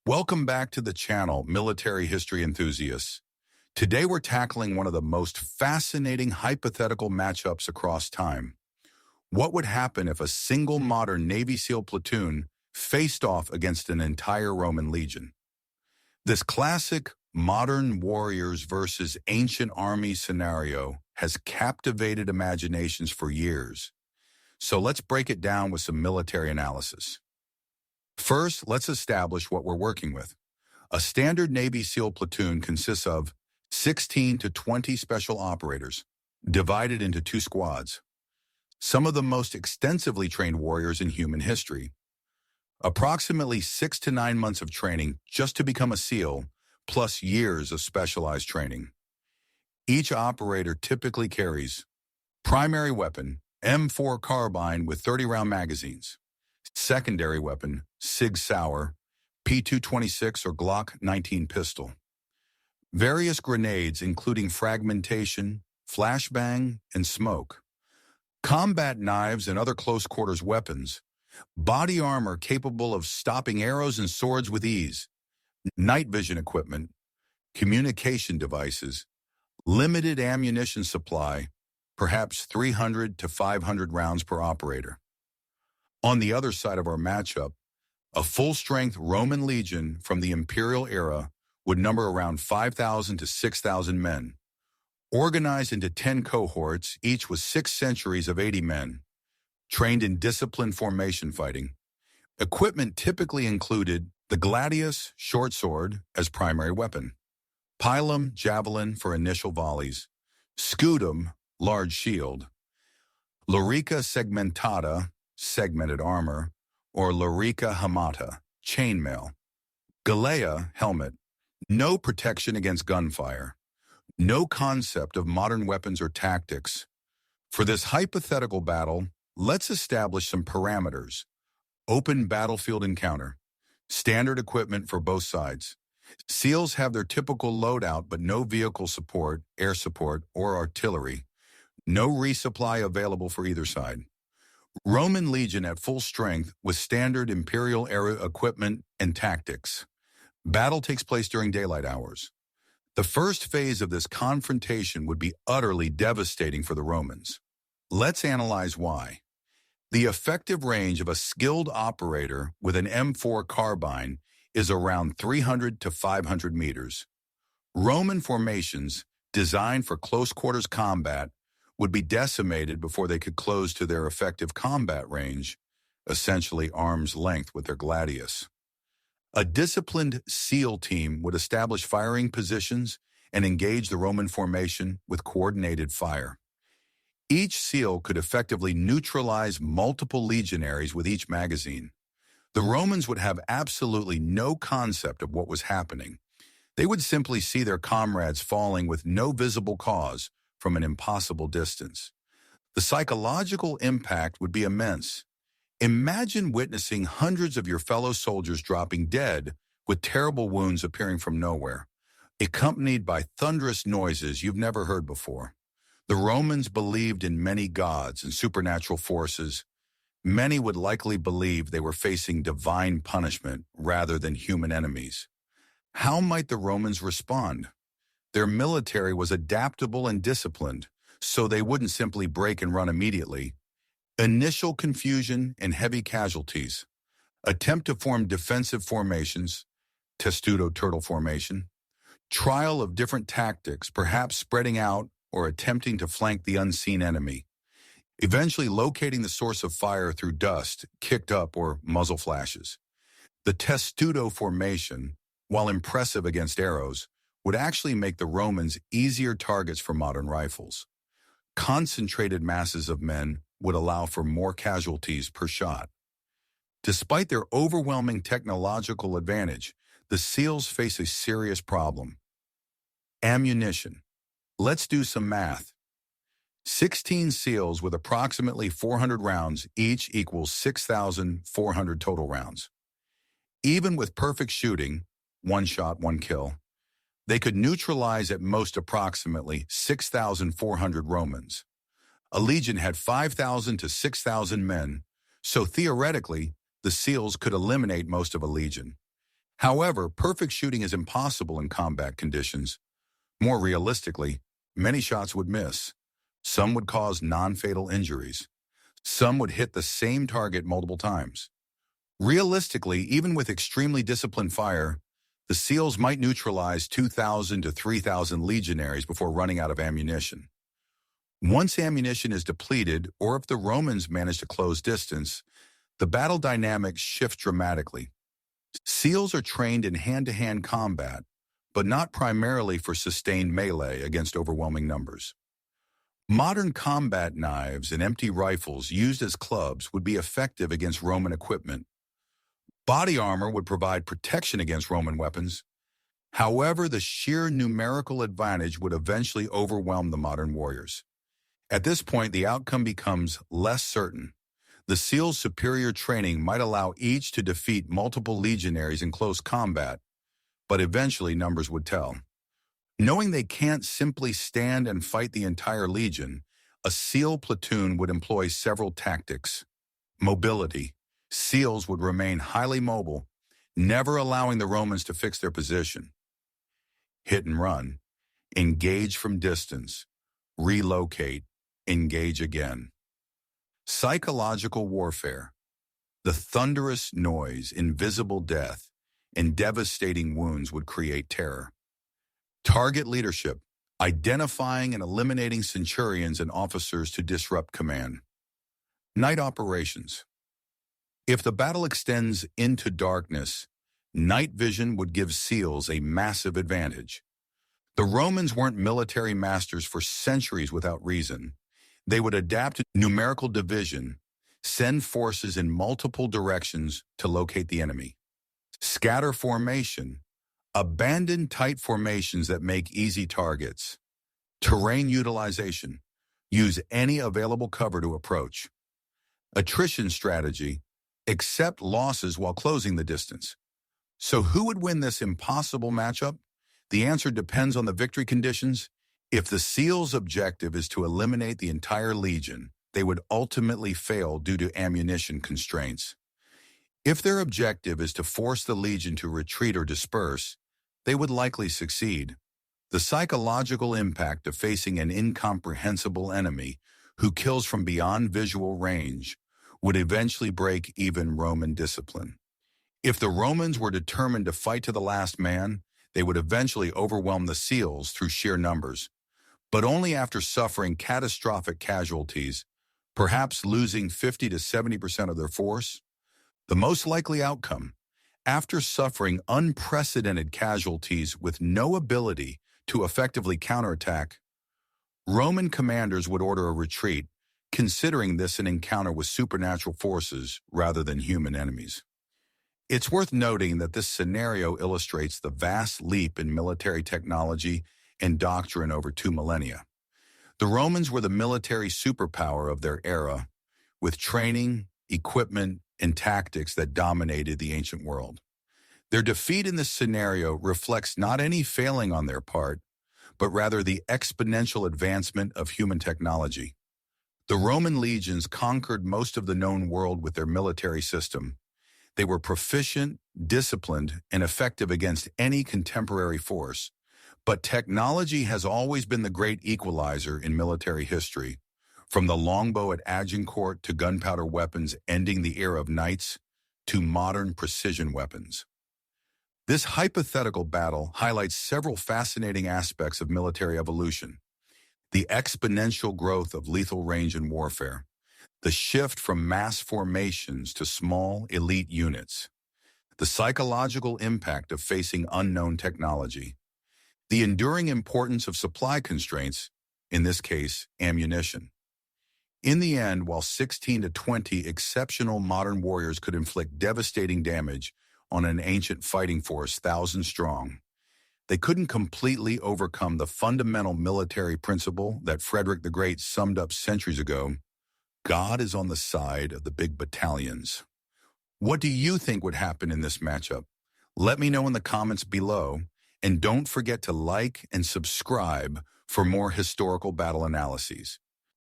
Welcome back to the channel, military history enthusiasts. Today we're tackling one of the most fascinating hypothetical matchups across time. What would happen if a single modern Navy SEAL platoon faced off against an entire Roman legion? This classic modern warriors versus ancient army scenario has captivated imaginations for years. So let's break it down with some military analysis. First, let's establish what we're working with. A standard Navy SEAL platoon consists of 16 to 20 special operators, divided into two squads. Some of the most extensively trained warriors in human history. Approximately 6 to 9 months of training just to become a SEAL, plus years of specialized training. Each operator typically carries primary weapon, M4 carbine with 30-round magazines. Secondary weapon, Sig Sauer, P226 or Glock 19 pistol. Various grenades including fragmentation, flashbang, and smoke. Combat knives and other close-quarters weapons. Body armor capable of stopping arrows and swords with ease. Night vision equipment. Communication devices. Limited ammunition supply, perhaps 300 to 500 rounds per operator. On the other side of our matchup, a full-strength Roman legion from the imperial era would number around 5,000 to 6,000 men, organized into 10 cohorts, each with 6 centuries of 80 men, trained in disciplined formation fighting. Equipment typically included the gladius short sword as primary weapon, pilum javelin for initial volleys, scutum large shield, lorica segmentata segmented armor, or lorica hamata chainmail, galea helmet, no protection against gunfire, no concept of modern weapons or tactics. For this hypothetical battle, let's establish some parameters. Open battlefield encounter. Standard equipment for both sides. SEALs have their typical loadout but no vehicle support, air support, or artillery. No resupply available for either side. Roman legion at full strength with standard imperial era equipment and tactics. Battle takes place during daylight hours. The first phase of this confrontation would be utterly devastating for the Romans. Let's analyze why. The effective range of a skilled operator with an M4 carbine is around 300 to 500 meters. Roman formations, designed for close-quarters combat, would be decimated before they could close to their effective combat range, essentially arm's length with their gladius. A disciplined SEAL team would establish firing positions and engage the Roman formation with coordinated fire. Each SEAL could effectively neutralize multiple legionaries with each magazine. The Romans would have absolutely no concept of what was happening. They would simply see their comrades falling with no visible cause from an impossible distance. The psychological impact would be immense. Imagine witnessing hundreds of your fellow soldiers dropping dead with terrible wounds appearing from nowhere, accompanied by thunderous noises you've never heard before. The Romans believed in many gods and supernatural forces. Many would likely believe they were facing divine punishment rather than human enemies. How might the Romans respond? Their military was adaptable and disciplined, so they wouldn't simply break and run immediately. Initial confusion and heavy casualties. Attempt to form defensive formations, testudo turtle formation. Trial of different tactics, perhaps spreading out or attempting to flank the unseen enemy. Eventually locating the source of fire through dust, kicked up, or muzzle flashes. The testudo formation, while impressive against arrows, would actually make the Romans easier targets for modern rifles. Concentrated masses of men would allow for more casualties per shot. Despite their overwhelming technological advantage, the SEALs face a serious problem. Ammunition. Let's do some math. 16 SEALs with approximately 400 rounds each equals 6,400 total rounds. Even with perfect shooting, one shot, one kill, they could neutralize at most approximately 6,400 Romans. A legion had 5,000 to 6,000 men, so theoretically, the SEALs could eliminate most of a legion. However, perfect shooting is impossible in combat conditions. More realistically, many shots would miss. Some would cause non-fatal injuries. Some would hit the same target multiple times. Realistically, even with extremely disciplined fire, the SEALs might neutralize 2,000 to 3,000 legionaries before running out of ammunition. Once ammunition is depleted, or if the Romans manage to close distance, the battle dynamics shift dramatically. SEALs are trained in hand-to-hand combat, but not primarily for sustained melee against overwhelming numbers. Modern combat knives and empty rifles used as clubs would be effective against Roman equipment. Body armor would provide protection against Roman weapons. However, the sheer numerical advantage would eventually overwhelm the modern warriors. At this point, the outcome becomes less certain. The SEALs' superior training might allow each to defeat multiple legionaries in close combat, but eventually numbers would tell. Knowing they can't simply stand and fight the entire legion, a SEAL platoon would employ several tactics. Mobility. SEALs would remain highly mobile, never allowing the Romans to fix their position. Hit and run. Engage from distance. Relocate. Engage again. Psychological warfare. The thunderous noise, invisible death, and devastating wounds would create terror. Target leadership. Identifying and eliminating centurions and officers to disrupt command. Night operations. If the battle extends into darkness, night vision would give SEALs a massive advantage. The Romans weren't military masters for centuries without reason. They would adapt to numerical division, send forces in multiple directions to locate the enemy. Scatter formation. Abandon tight formations that make easy targets. Terrain utilization. Use any available cover to approach. Attrition strategy. Accept losses while closing the distance. So who would win this impossible matchup? The answer depends on the victory conditions. If the SEALs' objective is to eliminate the entire legion, they would ultimately fail due to ammunition constraints. If their objective is to force the legion to retreat or disperse, they would likely succeed. The psychological impact of facing an incomprehensible enemy who kills from beyond visual range would eventually break even Roman discipline. If the Romans were determined to fight to the last man, they would eventually overwhelm the SEALs through sheer numbers, but only after suffering catastrophic casualties, perhaps losing 50 to 70% of their force. The most likely outcome, after suffering unprecedented casualties with no ability to effectively counterattack, Roman commanders would order a retreat, considering this an encounter with supernatural forces rather than human enemies. It's worth noting that this scenario illustrates the vast leap in military technology and doctrine over 2 millennia. The Romans were the military superpower of their era, with training, equipment, and tactics that dominated the ancient world. Their defeat in this scenario reflects not any failing on their part, but rather the exponential advancement of human technology. The Roman legions conquered most of the known world with their military system. They were proficient, disciplined, and effective against any contemporary force. But technology has always been the great equalizer in military history, from the longbow at Agincourt to gunpowder weapons ending the era of knights to modern precision weapons. This hypothetical battle highlights several fascinating aspects of military evolution. The exponential growth of lethal range in warfare, the shift from mass formations to small, elite units, the psychological impact of facing unknown technology, the enduring importance of supply constraints, in this case, ammunition. In the end, while 16 to 20 exceptional modern warriors could inflict devastating damage on an ancient fighting force thousands strong, they couldn't completely overcome the fundamental military principle that Frederick the Great summed up centuries ago: God is on the side of the big battalions. What do you think would happen in this matchup? Let me know in the comments below, and don't forget to like and subscribe for more historical battle analyses.